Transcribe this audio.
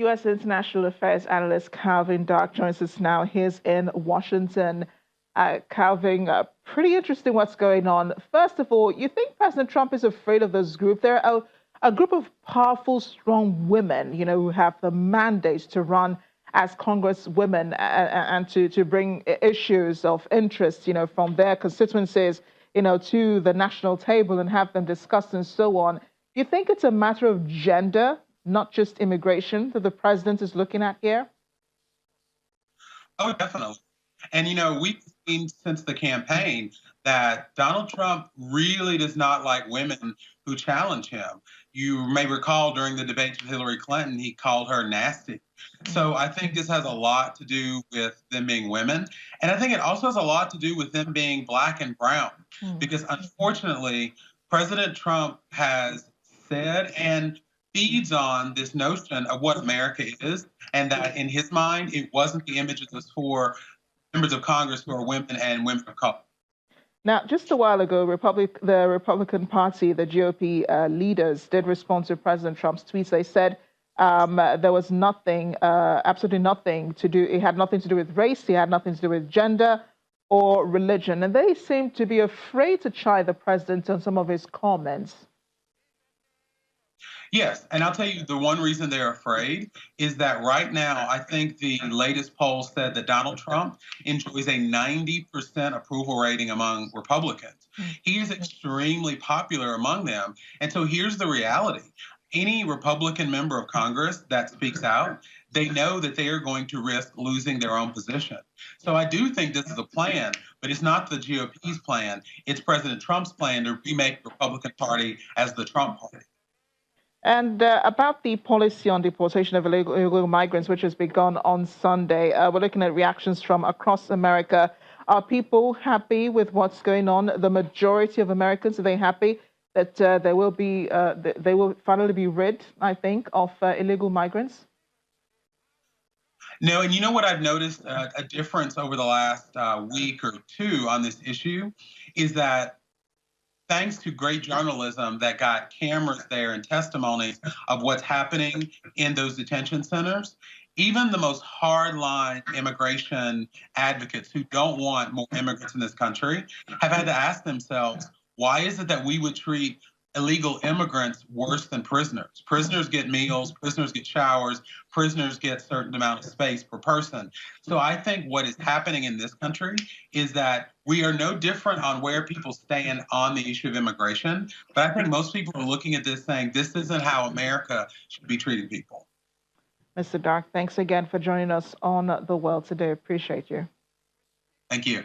U.S. International Affairs analyst Calvin Dark joins us now. He's in Washington. Calvin, pretty interesting what's going on. First of all, you think President Trump is afraid of this group? They're a group of powerful, strong women, who have the mandate to run as Congresswomen and to bring issues of interest, from their constituencies, to the national table and have them discussed and so on. Do you think it's a matter of gender, not just immigration, that the president is looking at here? Oh, definitely. And, we've seen since the campaign that Donald Trump really does not like women who challenge him. You may recall during the debates with Hillary Clinton, he called her nasty. So I think this has a lot to do with them being women. And I think it also has a lot to do with them being black and brown, because unfortunately, President Trump has said and feeds on this notion of what America is, and that in his mind, it wasn't the image it was for members of Congress who are women and women of color. Now, just a while ago, the Republican Party, the GOP leaders did respond to President Trump's tweets. They said there was nothing, absolutely nothing to do. It had nothing to do with race. It had nothing to do with gender or religion. And they seem to be afraid to chide the president on some of his comments. Yes, and I'll tell you the one reason they're afraid is that right now, I think the latest poll said that Donald Trump enjoys a 90% approval rating among Republicans. He is extremely popular among them. And so here's the reality. Any Republican member of Congress that speaks out, they know that they are going to risk losing their own position. So I do think this is a plan, but it's not the GOP's plan. It's President Trump's plan to remake the Republican Party as the Trump Party. And about the policy on deportation of illegal migrants, which has begun on Sunday, we're looking at reactions from across America. Are people happy with what's going on? The majority of Americans, are they happy that they will finally be rid, I think, of illegal migrants? No, and you know what I've noticed a difference over the last week or two on this issue is that thanks to great journalism that got cameras there and testimonies of what's happening in those detention centers, even the most hardline immigration advocates who don't want more immigrants in this country have had to ask themselves, why is it that we would treat illegal immigrants worse than prisoners? Prisoners get meals, prisoners get showers, prisoners get a certain amount of space per person. So I think what is happening in this country is that we are no different on where people stand on the issue of immigration. But I think most people are looking at this saying, this isn't how America should be treating people. Mr. Dark, thanks again for joining us on The World Today. Appreciate you. Thank you.